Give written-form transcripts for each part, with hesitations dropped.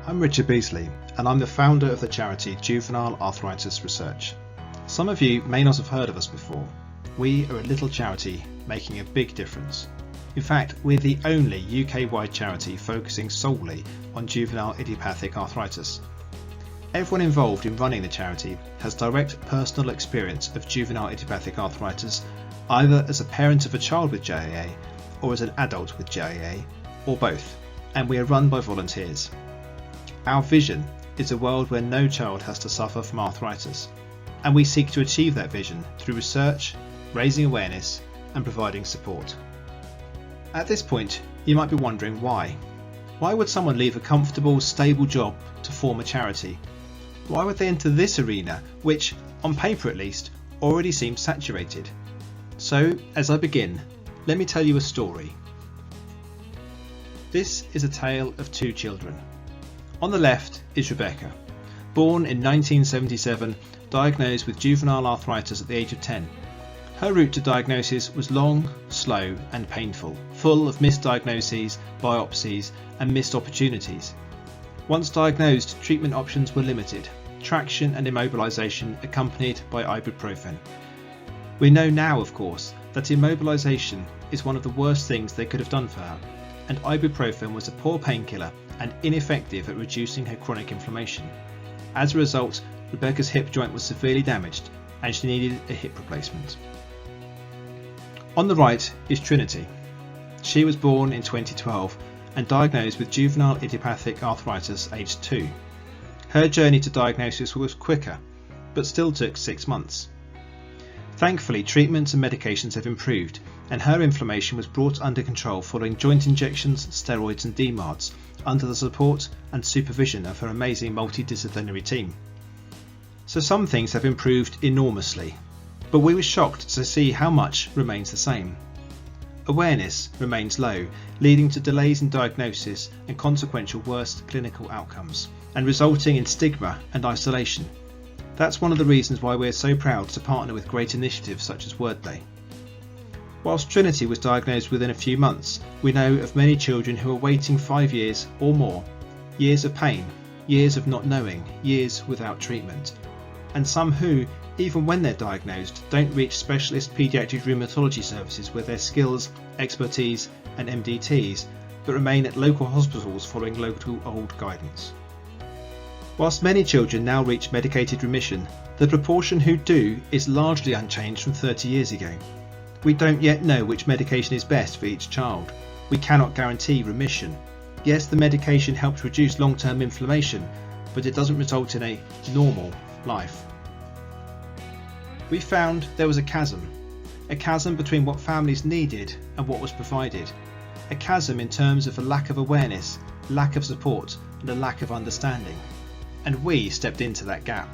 I'm Richard Beasley, and I'm the founder of the charity Juvenile Arthritis Research. Some of you may not have heard of us before. We are a little charity making a big difference. In fact, we're the only UK-wide charity focusing solely on juvenile idiopathic arthritis. Everyone involved in running the charity has direct personal experience of juvenile idiopathic arthritis, either as a parent of a child with JIA or as an adult with JIA, or both, and we are run by volunteers. Our vision is a world where no child has to suffer from arthritis, and we seek to achieve that vision through research, raising awareness, and providing support. At this point, you might be wondering why. Why would someone leave a comfortable, stable job to form a charity? Why would they enter this arena, which, on paper at least, already seems saturated? So, as I begin, let me tell you a story. This is a tale of two children. On the left is Rebecca, born in 1977, diagnosed with juvenile arthritis at the age of 10. Her route to diagnosis was long, slow and painful, full of misdiagnoses, biopsies and missed opportunities. Once diagnosed, treatment options were limited, traction and immobilisation accompanied by ibuprofen. We know now, of course, that immobilisation is one of the worst things they could have done for her, and ibuprofen was a poor painkiller and ineffective at reducing her chronic inflammation. As a result, Rebecca's hip joint was severely damaged and she needed a hip replacement. On the right is Trinity. She was born in 2012 and diagnosed with juvenile idiopathic arthritis aged 2. Her journey to diagnosis was quicker, but still took 6 months. Thankfully, treatments and medications have improved, and her inflammation was brought under control following joint injections, steroids and DMARDs, under the support and supervision of her amazing multidisciplinary team. So some things have improved enormously, but we were shocked to see how much remains the same. Awareness remains low, leading to delays in diagnosis and consequential worse clinical outcomes, and resulting in stigma and isolation. That's one of the reasons why we're so proud to partner with great initiatives such as Word Day. Whilst Trinity was diagnosed within a few months, we know of many children who are waiting 5 years or more, years of pain, years of not knowing, years without treatment, and some who, even when they're diagnosed, don't reach specialist paediatric rheumatology services with their skills, expertise and MDTs, but remain at local hospitals following local old guidance. Whilst many children now reach medicated remission, the proportion who do is largely unchanged from 30 years ago. We don't yet know which medication is best for each child. We cannot guarantee remission. Yes, the medication helps reduce long-term inflammation, but it doesn't result in a normal life. We found there was a chasm between what families needed and what was provided. A chasm in terms of a lack of awareness, lack of support, and a lack of understanding. And we stepped into that gap.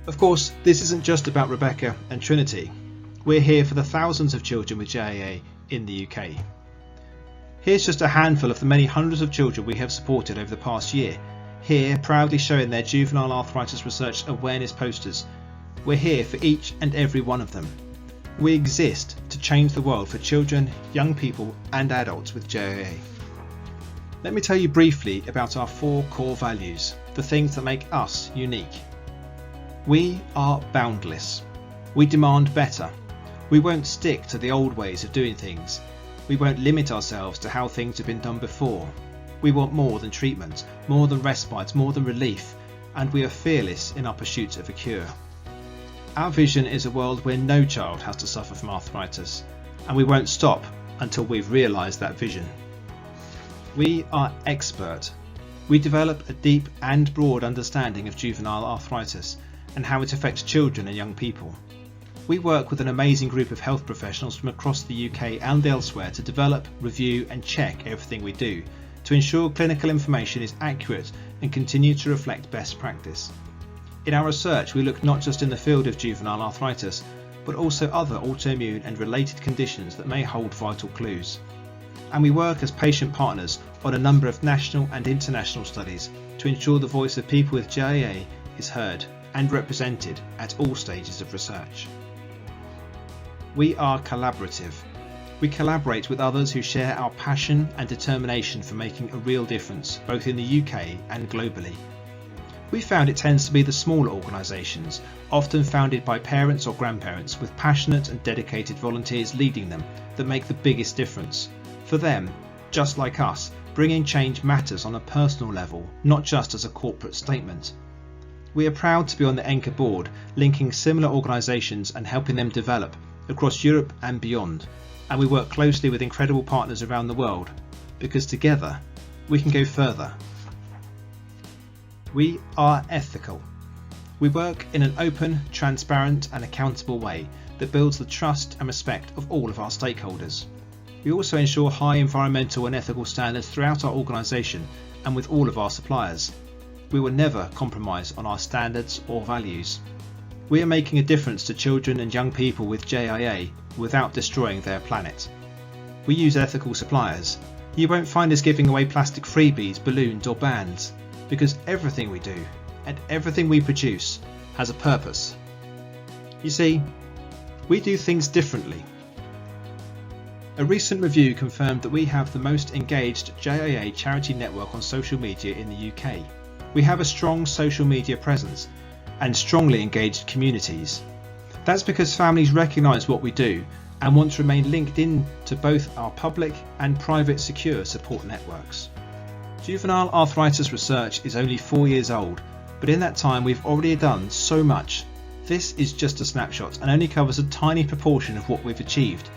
Of course, this isn't just about Rebecca and Trinity. We're here for the thousands of children with JIA in the UK. Here's just a handful of the many hundreds of children we have supported over the past year, here proudly showing their juvenile arthritis research awareness posters. We're here for each and every one of them. We exist to change the world for children, young people and adults with JIA. Let me tell you briefly about our 4 core values, the things that make us unique. We are boundless. We demand better. We won't stick to the old ways of doing things. We won't limit ourselves to how things have been done before. We want more than treatment, more than respite, more than relief, and we are fearless in our pursuit of a cure. Our vision is a world where no child has to suffer from arthritis, and we won't stop until we've realised that vision. We are expert. We develop a deep and broad understanding of juvenile arthritis and how it affects children and young people. We work with an amazing group of health professionals from across the UK and elsewhere to develop, review and check everything we do to ensure clinical information is accurate and continue to reflect best practice. In our research, we look not just in the field of juvenile arthritis, but also other autoimmune and related conditions that may hold vital clues. And we work as patient partners on a number of national and international studies to ensure the voice of people with JIA is heard and represented at all stages of research. We are collaborative. We collaborate with others who share our passion and determination for making a real difference, both in the UK and globally. We found it tends to be the smaller organisations, often founded by parents or grandparents with passionate and dedicated volunteers leading them, that make the biggest difference. For them, just like us, bringing change matters on a personal level, not just as a corporate statement. We are proud to be on the ENCA board, linking similar organisations and helping them develop across Europe and beyond, and we work closely with incredible partners around the world, because together we can go further. We are ethical. We work in an open, transparent and accountable way that builds the trust and respect of all of our stakeholders. We also ensure high environmental and ethical standards throughout our organisation and with all of our suppliers. We will never compromise on our standards or values. We are making a difference to children and young people with JIA without destroying their planet. We use ethical suppliers. You won't find us giving away plastic freebies, balloons or bands, because everything we do and everything we produce has a purpose. You see, we do things differently. A recent review confirmed that we have the most engaged JIA charity network on social media in the UK. We have a strong social media presence and strongly engaged communities. That's because families recognise what we do and want to remain linked in to both our public and private secure support networks. Juvenile arthritis research is only 4 years old, but in that time we've already done so much. This is just a snapshot and only covers a tiny proportion of what we've achieved,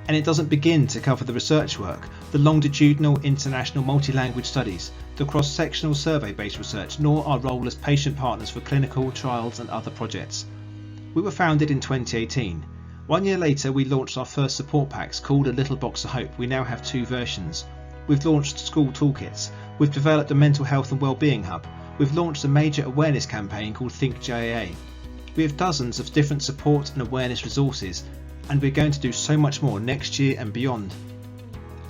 and it doesn't begin to cover the research work, the longitudinal international multi-language studies, the cross-sectional survey-based research, nor our role as patient partners for clinical trials and other projects. We were founded in 2018. 1 year later we launched our first support packs called A Little Box of Hope. We now have 2 versions. We've launched school toolkits. We've developed a mental health and wellbeing hub. We've launched a major awareness campaign called Think JIA. We have dozens of different support and awareness resources, and we're going to do so much more next year and beyond.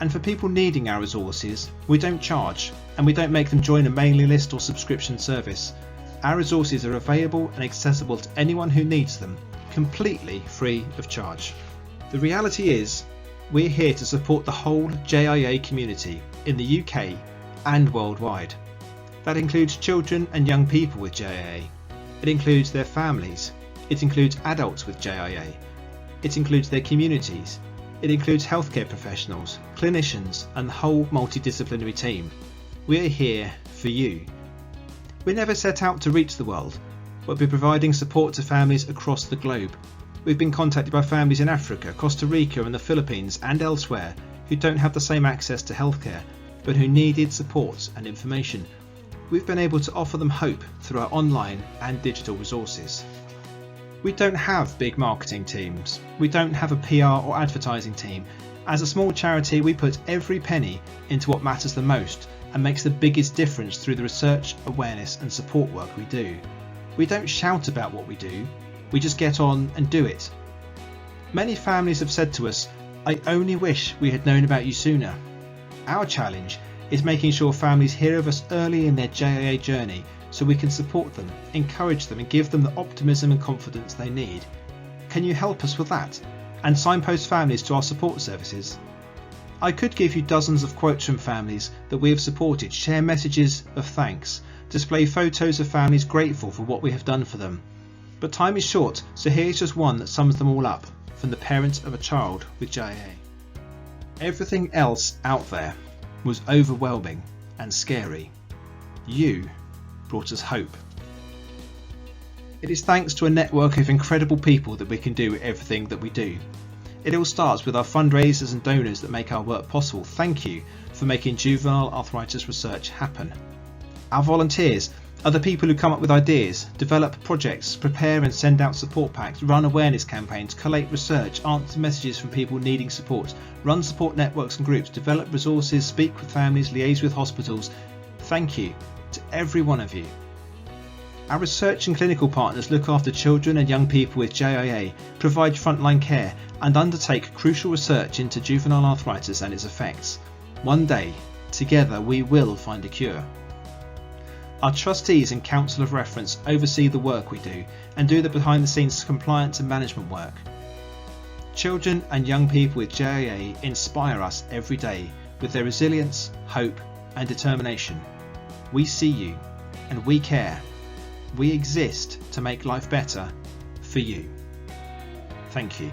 And for people needing our resources, we don't charge, and we don't make them join a mailing list or subscription service. Our resources are available and accessible to anyone who needs them, completely free of charge. The reality is, we're here to support the whole JIA community in the UK and worldwide. That includes children and young people with JIA. It includes their families. It includes adults with JIA. It includes their communities. It includes healthcare professionals, clinicians and the whole multidisciplinary team. We're here for you. We never set out to reach the world, but we're providing support to families across the globe. We've been contacted by families in Africa, Costa Rica and the Philippines and elsewhere who don't have the same access to healthcare, but who needed support and information. We've been able to offer them hope through our online and digital resources. We don't have big marketing teams. We don't have a PR or advertising team. As a small charity, we put every penny into what matters the most and makes the biggest difference through the research, awareness and support work we do. We don't shout about what we do. We just get on and do it. Many families have said to us, "I only wish we had known about you sooner." Our challenge is making sure families hear of us early in their JIA journey so we can support them, encourage them and give them the optimism and confidence they need. Can you help us with that and signpost families to our support services? I could give you dozens of quotes from families that we have supported, share messages of thanks, display photos of families grateful for what we have done for them. But time is short, so here's just one that sums them all up from the parent of a child with JIA. Everything else out there was overwhelming and scary. You brought us hope. It is thanks to a network of incredible people that we can do everything that we do. It all starts with our fundraisers and donors that make our work possible. Thank you for making juvenile arthritis research happen. Our volunteers are the people who come up with ideas, develop projects, prepare and send out support packs, run awareness campaigns, collate research, answer messages from people needing support, run support networks and groups, develop resources, speak with families, liaise with hospitals. Thank you to every one of you. Our research and clinical partners look after children and young people with JIA, provide frontline care and undertake crucial research into juvenile arthritis and its effects. One day, together we will find a cure. Our trustees and council of reference oversee the work we do and do the behind the scenes compliance and management work. Children and young people with JIA inspire us every day with their resilience, hope and determination. We see you and we care. We exist to make life better for you. Thank you.